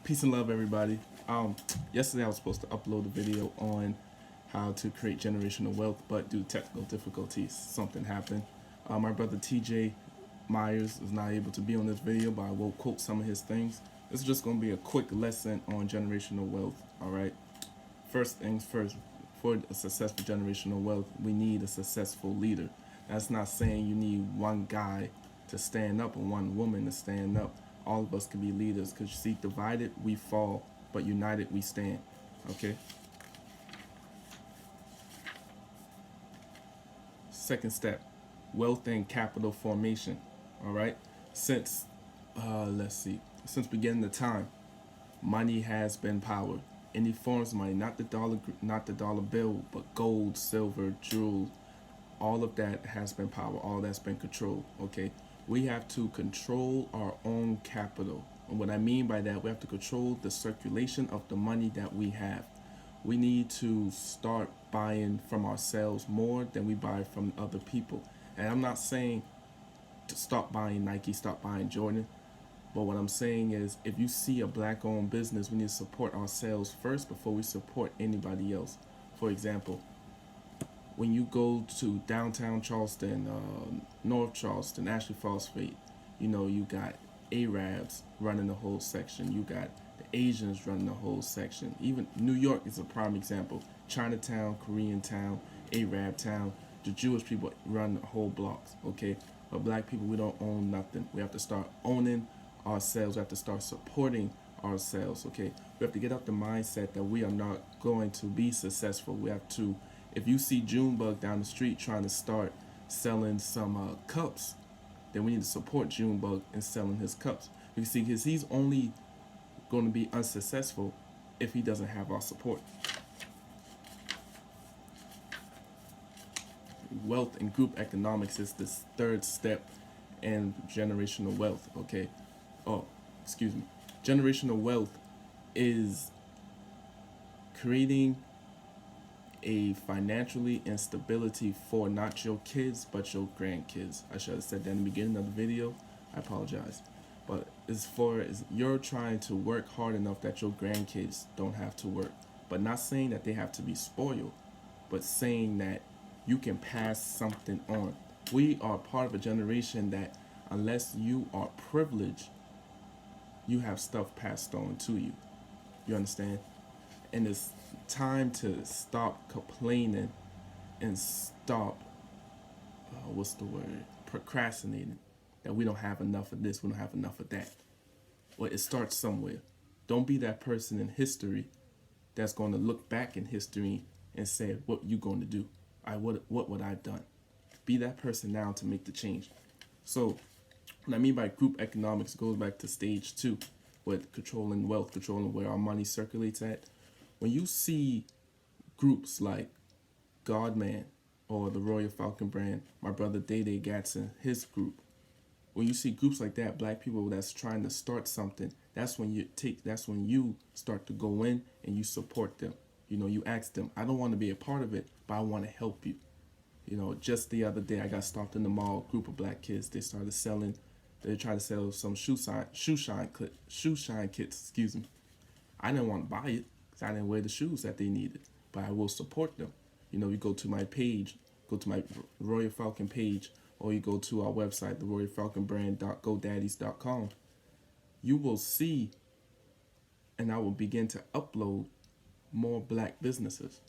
Peace and love, everybody. Yesterday I was supposed to upload a video on how to create generational wealth, but due to technical difficulties, something happened. My brother TJ Myers is not able to be on this video, but I will quote some of his things. This is just going to be a quick lesson on generational wealth, all right? First things first, for a successful generational wealth, we need a successful leader. That's not saying you need one guy to stand up and one woman to stand up. All of us can be leaders, because you see, divided we fall, but united we stand. Okay? Second step, wealth and capital formation. All right? Since beginning of time, money has been power. Any forms of money, not the dollar bill, but gold, silver, jewels, all of that has been power. All that's been control. Okay? We have to control our own capital. And what I mean by that, we have to control the circulation of the money that we have. We need to start buying from ourselves more than we buy from other people. And I'm not saying to stop buying Nike, stop buying Jordan. But what I'm saying is, if you see a black-owned business, we need to support ourselves first before we support anybody else. For example, when you go to downtown Charleston, North Charleston, Ashley Phosphate, you got Arabs running the whole section. You got the Asians running the whole section. Even New York is a prime example. Chinatown, Korean town, Arab town, the Jewish people run the whole blocks, okay? But black people, we don't own nothing. We have to start owning ourselves. We have to start supporting ourselves, okay? We have to get out the mindset that we are not going to be successful. We have to, if you see Junebug down the street trying to start selling some cups, then we need to support Junebug in selling his cups. You see, because he's only going to be unsuccessful if he doesn't have our support. Wealth and group economics is the third step in generational wealth, okay? Generational wealth is creating a financially instability for not your kids but your grandkids. I should have said that in the beginning of the video. I apologize. But as far as you're trying to work hard enough that your grandkids don't have to work, but not saying that they have to be spoiled, but saying that you can pass something on. We are part of a generation that unless you are privileged, you have stuff passed on to you. You understand? And it's time to stop complaining and stop, procrastinating. That we don't have enough of this, we don't have enough of that. Well, it starts somewhere. Don't be that person in history that's going to look back in history and say, what you going to do? What would I have done? Be that person now to make the change. So what I mean by group economics goes back to stage 2 with controlling wealth, controlling where our money circulates at. When you see groups like Godman or the Royal Falcon brand, my brother Day Gatson, his group, when you see groups like that, black people that's trying to start something, that's when you start to go in and you support them. You ask them, I don't want to be a part of it, but I want to help you. Just the other day I got stopped in the mall, group of black kids, they tried to sell some shoe shine kits, excuse me. I didn't want to buy it because I didn't wear the shoes that they needed, but I will support them. You go to my page, go to my Royal Falcon page, or you go to our website, theroyalfalconbrand.godaddies.com. You will see, and I will begin to upload more black businesses,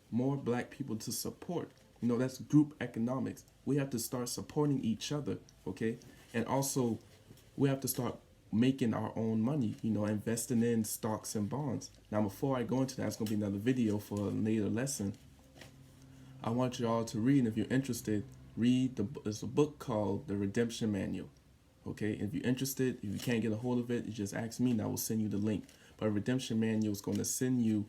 more black people to support. That's group economics. We have to start supporting each other, okay? And also, we have to start making our own money, investing in stocks and bonds. Now, before I go into that, it's going to be another video for a later lesson. I want you all to read, and if you're interested, there's a book called The Redemption Manual. Okay, if you're interested, if you can't get a hold of it, you just ask me and I will send you the link. But Redemption Manual is going to send you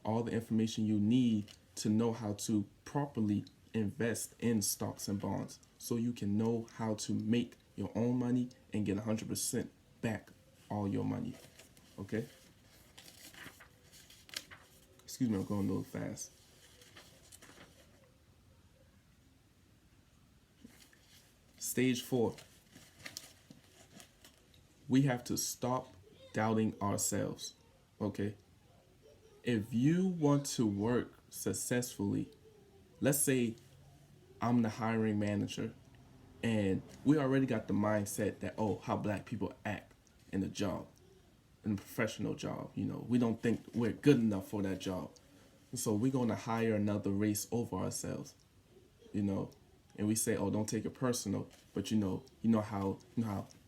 all the information you need to know how to properly invest in stocks and bonds, so you can know how to make your own money and get 100% back all your money. Okay? Excuse me, I'm going a little fast. Stage 4. We have to stop doubting ourselves. Okay? If you want to work successfully, let's say I'm the hiring manager and we already got the mindset that, oh, how black people act in a job, in a professional job. We don't think we're good enough for that job. So we're going to hire another race over ourselves, you know, and we say, oh, don't take it personal. But you know how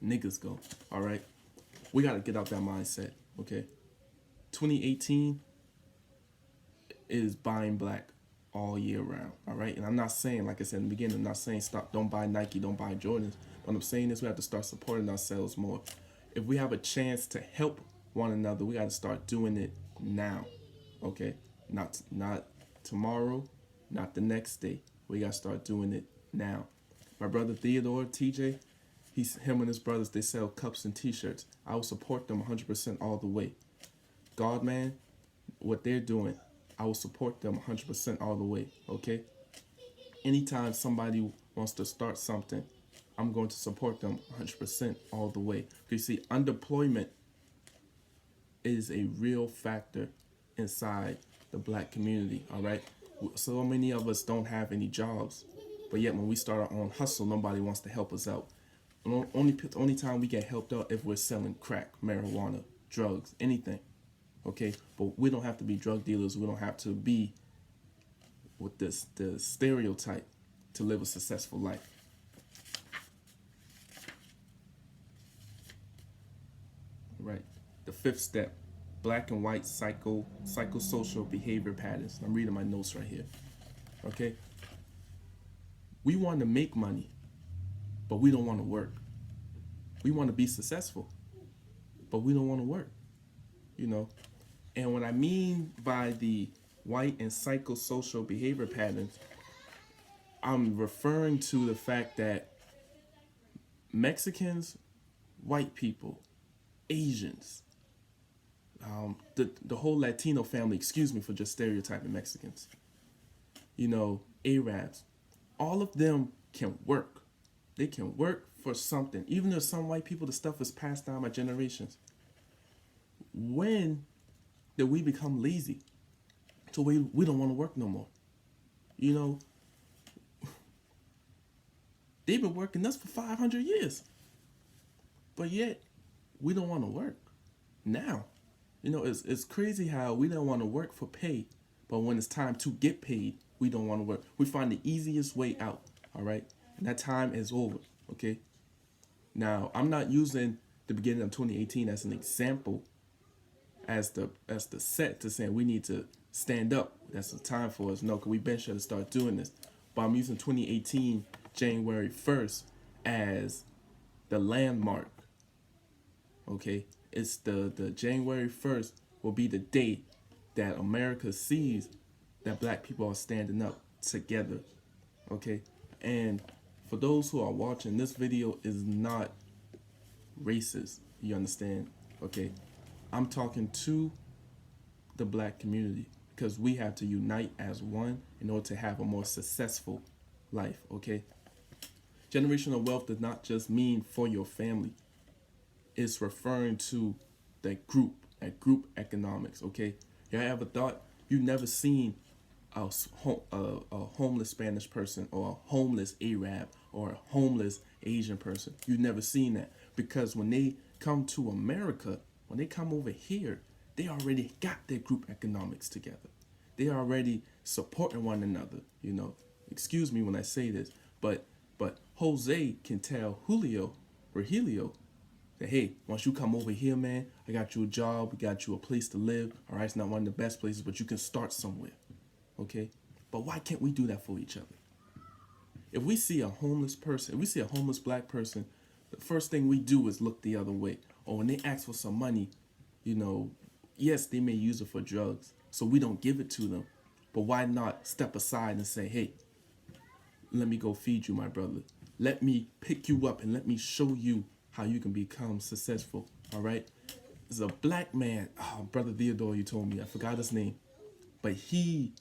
niggas go. All right. We got to get out that mindset. Okay. 2018 is buying black all year round. All right. And I'm not saying, like I said in the beginning, I'm not saying stop, don't buy Nike, don't buy Jordans. What I'm saying is we have to start supporting ourselves more. If we have a chance to help one another, we got to start doing it now. Okay. Not tomorrow, not the next day. We got to start doing it now. My brother Theodore, TJ, him and his brothers, they sell cups and t-shirts. I will support them 100% all the way. God, man, what they're doing, I will support them 100% all the way, okay? Anytime somebody wants to start something, I'm going to support them 100% all the way. You see, underemployment is a real factor inside the black community, all right? So many of us don't have any jobs, but yet when we start our own hustle, nobody wants to help us out. Only time we get helped out if we're selling crack, marijuana, drugs, anything. Okay, but we don't have to be drug dealers. We don't have to be with the stereotype to live a successful life. Right. The fifth step: black and white psychosocial behavior patterns. I'm reading my notes right here. Okay. We want to make money, but we don't want to work. We want to be successful, but we don't want to work. You know. And what I mean by the white and psychosocial behavior patterns, I'm referring to the fact that Mexicans, white people, Asians, the whole Latino family, excuse me for just stereotyping Mexicans, Arabs, all of them can work. They can work for something. Even though some white people, the stuff is passed down by generations. When did we become lazy? So we don't want to work no more. They've been working us for 500 years. But yet, we don't want to work now. It's crazy how we don't want to work for pay, but when it's time to get paid, we don't want to work. We find the easiest way out, all right? And that time is over, okay? Now, I'm not using the beginning of 2018 as an example, as the set to saying we need to stand up. That's the time for us. No, because we've been sure to start doing this. But I'm using 2018, January 1st, as the landmark. Okay? It's the January 1st will be the date that America sees that black people are standing up together. Okay? And for those who are watching, this video is not racist. You understand? Okay? I'm talking to the black community because we have to unite as one in order to have a more successful life, okay? Generational wealth does not just mean for your family. It's referring to that group economics, okay? You ever thought you've never seen a homeless Spanish person or a homeless Arab or a homeless Asian person? You've never seen that because when they come to America, when they come over here, they already got their group economics together. They are already supporting one another, Excuse me when I say this, but Jose can tell Julio that, hey, once you come over here, man, I got you a job, we got you a place to live. All right, it's not one of the best places, but you can start somewhere, okay? But why can't we do that for each other? If we see a homeless person, if we see a homeless black person, the first thing we do is look the other way. Or when they ask for some money, yes, they may use it for drugs, so we don't give it to them. But why not step aside and say, hey, let me go feed you, my brother. Let me pick you up and let me show you how you can become successful, all right? There's a black man, Brother Theodore, you told me, I forgot his name, but he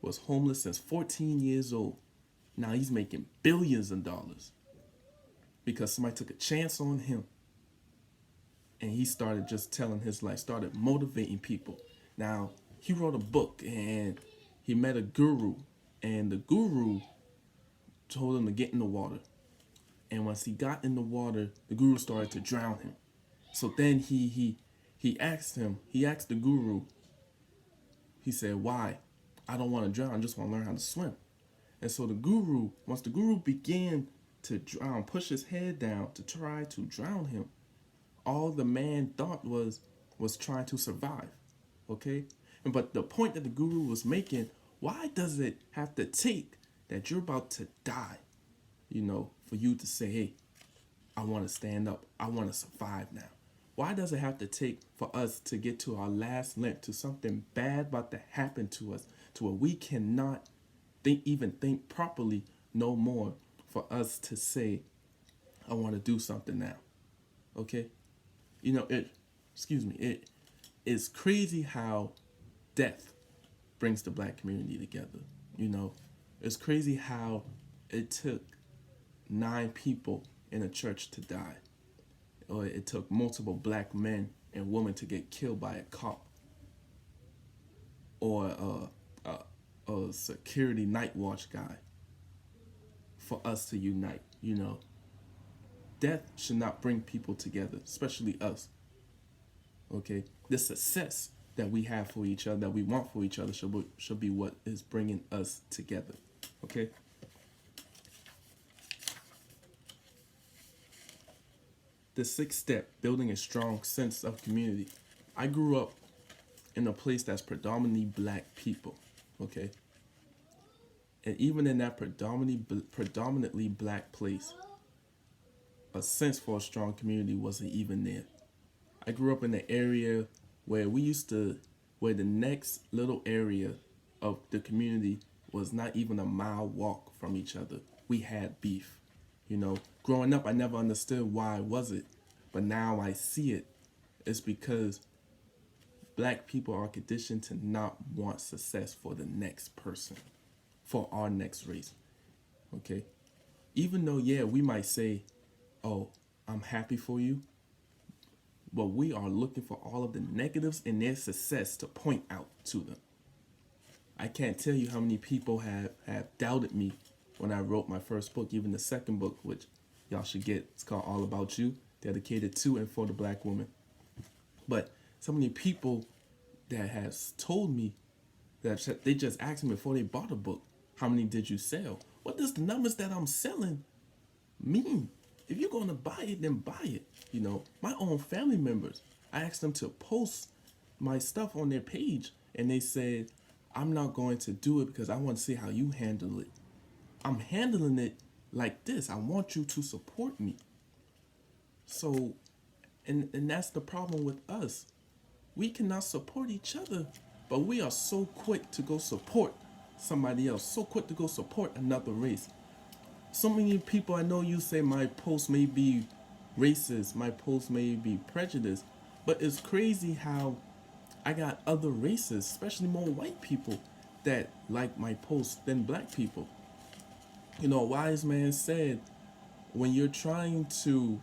was homeless since 14 years old. Now he's making billions of dollars because somebody took a chance on him and he started just telling his life, started motivating people. Now, he wrote a book and he met a guru, and the guru told him to get in the water. And once he got in the water, the guru started to drown him. So then he asked him, he asked the guru, he said, "Why? I don't want to drown, I just want to learn how to swim." And so the guru, once the guru began to drown, push his head down to try to drown him, all the man thought was trying to survive. Okay? But the point that the guru was making, why does it have to take that you're about to die, for you to say, "Hey, I want to stand up. I want to survive now"? Why does it have to take for us to get to our last limp, to something bad about to happen to us, to where we cannot even think properly no more, for us to say, "I want to do something now"? Okay? It is crazy how death brings the black community together. It's crazy how it took 9 people in a church to die, or it took multiple black men and women to get killed by a cop, or a security night watch guy, for us to unite. Death should not bring people together, especially us. Okay, the success that we have for each other, that we want for each other, should be what is bringing us together. Okay. The 6th step: building a strong sense of community. I grew up in a place that's predominantly black people. Okay. And even in that predominantly black place, a sense for a strong community wasn't even there. I grew up in an area where where the next little area of the community was not even a mile walk from each other. We had beef. Growing up, I never understood why was it, but now I see it. It's because black people are conditioned to not want success for the next person, for our next race. Okay? Even though, yeah, we might say, "Oh, I'm happy for you," but we are looking for all of the negatives in their success to point out to them. I can't tell you how many people have doubted me when I wrote my first book, even the second book, which y'all should get. It's called All About You, dedicated to and for the black woman. But so many people that has told me that they just asked me before they bought a book, "How many did you sell?" What does the numbers that I'm selling mean? If you're going to buy it, then buy it. My own family members, I asked them to post my stuff on their page, and they said, "I'm not going to do it because I want to see how you handle it." I'm handling it like this. I want you to support me. So, and that's the problem with us. We cannot support each other, but we are so quick to go support somebody else, so quick to go support another race. So many people I know, you say my post may be racist, my post may be prejudiced, but it's crazy how I got other races, especially more white people, that like my post than black people. A wise man said, when you're trying to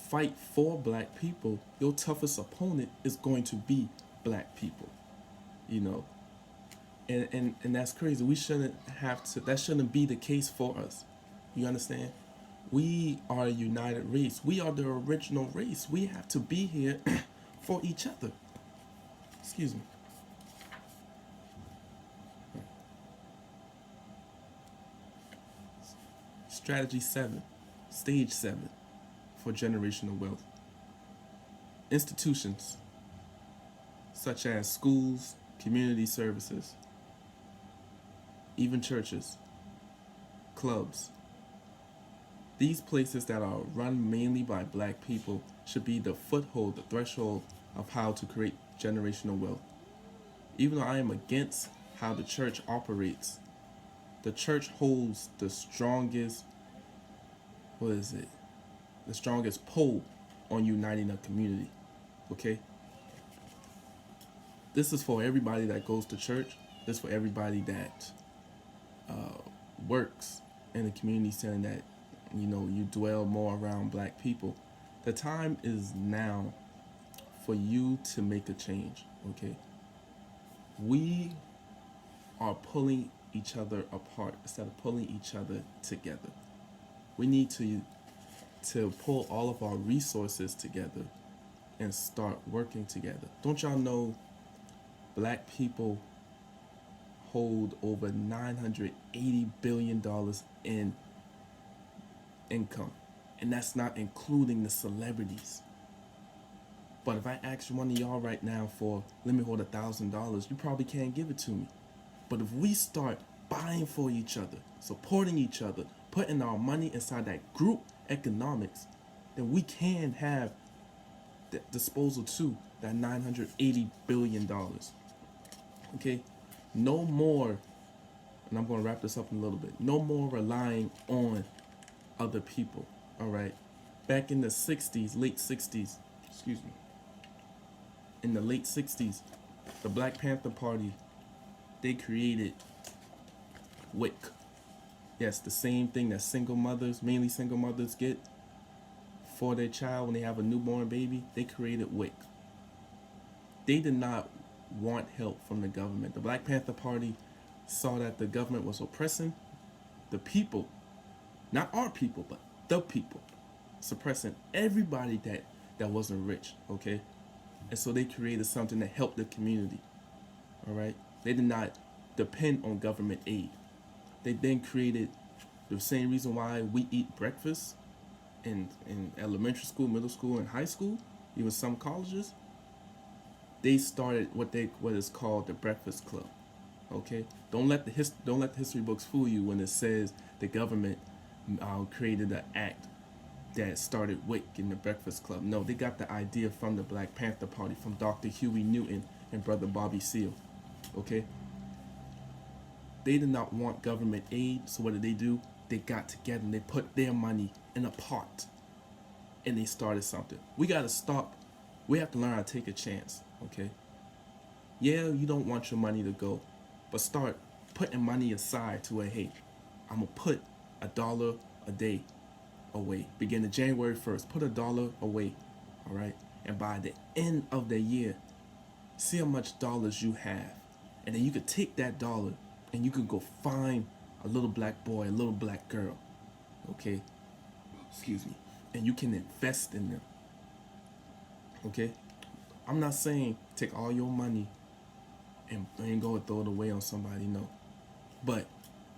fight for black people, your toughest opponent is going to be black people. You know, and that's crazy. We shouldn't have to. That shouldn't be the case for us. You understand? We are a united race. We are the original race. We have to be here for each other. Excuse me. Strategy 7, stage 7 for generational wealth. Institutions such as schools, community services, even churches, clubs. These places that are run mainly by black people should be the foothold, the threshold of how to create generational wealth. Even though I am against how the church operates, the church holds the strongest, the strongest pull on uniting a community. Okay? This is for everybody that goes to church. This is for everybody that works in a community setting, that you dwell more around black people. The time is now for you to make a change, okay? We are pulling each other apart instead of pulling each other together. We need to pull all of our resources together and start working together. Don't y'all know black people hold over $980 billion in income? And that's not including the celebrities. But if I ask one of y'all right now for, let me hold $1,000, you probably can't give it to me. But if we start buying for each other, supporting each other, putting our money inside that group economics, then we can have the disposal to that $980 billion. Okay? No more, and I'm going to wrap this up in a little bit, no more relying on other people. All right? Back in the 60s, late 60s, excuse me, in the late 60s, the Black Panther Party, they created WIC. Yes, the same thing that single mothers, mainly single mothers, get for their child when they have a newborn baby. They created WIC. They did not want help from the government. The Black Panther Party saw that the government was oppressing the people, not our people, but the people, suppressing everybody that wasn't rich, okay? And so they created something that helped the community, all right? They did not depend on government aid. They then created the same reason why we eat breakfast in elementary school, middle school, and high school, even some colleges. They started what is called the Breakfast Club. Okay, don't let the history books fool you when it says the government created an act that started WIC in the Breakfast Club. No, they got the idea from the Black Panther Party, from Dr. Huey Newton and Brother Bobby Seale. Okay, they did not want government aid, so what did they do? They got together and they put their money in a pot and they started something. We got to stop. We have to learn how to take a chance. Okay, yeah, you don't want your money to go, but start putting money aside to where, hey, I'm gonna put $1 a day away. Beginning January 1st, put $1 away, all right? And by the end of the year, see how much dollars you have. And then you could take that dollar and you could go find a little black boy, a little black girl, okay? Excuse me. And you can invest in them, okay? I'm not saying take all your money and go and throw it away on somebody, no. But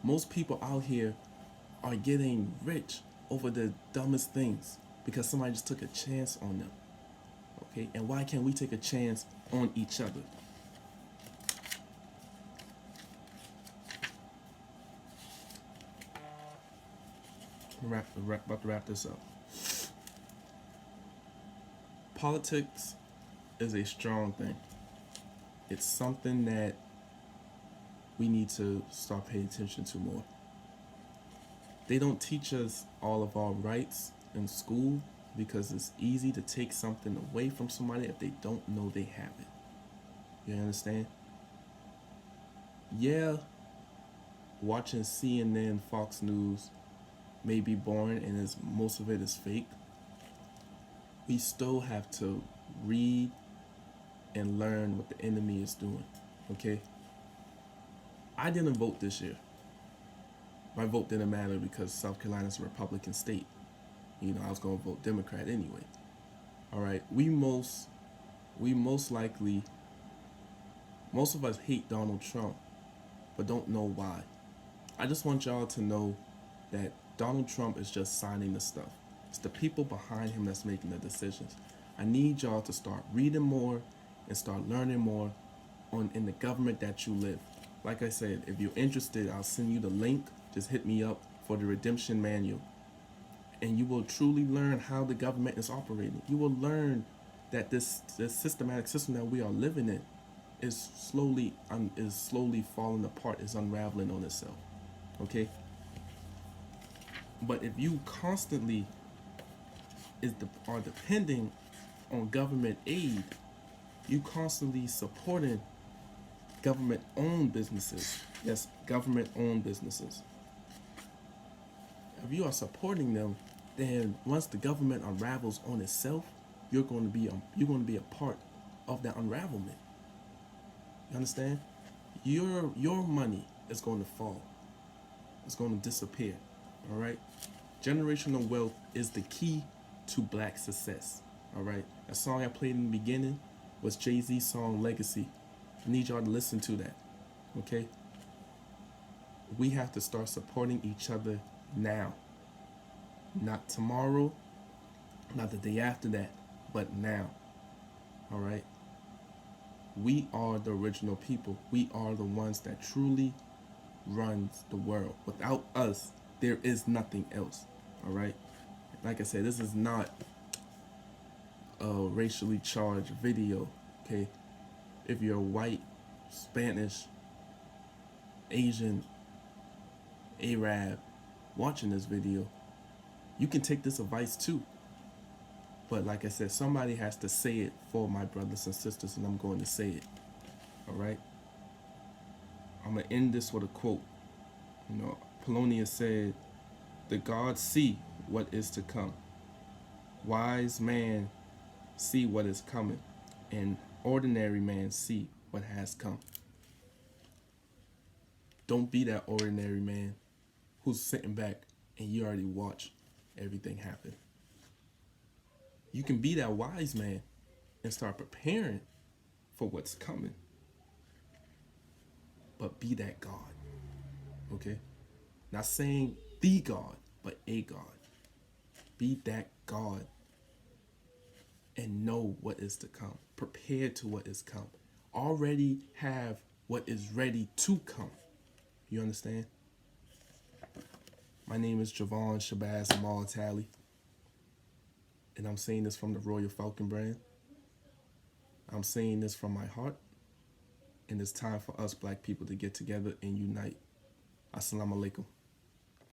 most people out here are getting rich over the dumbest things because somebody just took a chance on them. Okay? And why can't we take a chance on each other? About to wrap this up. Politics is a strong thing. It's something that we need to start paying attention to more. They don't teach us all of our rights in school because it's easy to take something away from somebody if they don't know they have it. You understand? Yeah, watching CNN, Fox News may be boring and most of it is fake. We still have to read and learn what the enemy is doing, okay? I didn't vote this year. My vote didn't matter because South Carolina's a Republican state. You know, I was going to vote Democrat anyway. All right, we most likely, most of us hate Donald Trump, but don't know why. I just want y'all to know that Donald Trump is just signing the stuff. It's the people behind him that's making the decisions. I need y'all to start reading more and start learning more in the government that you live. Like I said, if you're interested, I'll send you the link. Just hit me up for the Redemption Manual. And you will truly learn how the government is operating. You will learn that this systematic system that we are living in is slowly falling apart, is unraveling on itself. Okay? But if you constantly are depending on government aid, you constantly supporting government-owned businesses. Yes, government-owned businesses. If you are supporting them, then once the government unravels on itself, you're going to be a part of that unravelment. You understand? Your money is going to fall. It's going to disappear. All right? Generational wealth is the key to black success. All right? That song I played in the beginning was Jay-Z's song Legacy. I need y'all to listen to that. Okay? We have to start supporting each other now. Not tomorrow, not the day after that, but now. All right? We are the original people. We are the ones that truly runs the world. Without us, there is nothing else. All right? Like I said, this is not a racially charged video. Okay? If you're white, Spanish, Asian, Arab watching this video, you can take this advice too. But like I said, somebody has to say it for my brothers and sisters, and I'm going to say it. All right? I'm going to end this with a quote. You know, Polonius said, "The gods see what is to come. Wise man see what is coming, and ordinary man see what has come." Don't be that ordinary man who's sitting back and you already watch everything happen. You can be that wise man and start preparing for what's coming. But be that God. Okay? Not saying the God, but a God. Be that God and know what is to come. Prepare to what is come. Already have what is ready to come. You understand? My name is Javon Shabazz Amal Talley. And I'm saying this from the Royal Falcon brand. I'm saying this from my heart. And it's time for us black people to get together and unite. Assalamu alaikum.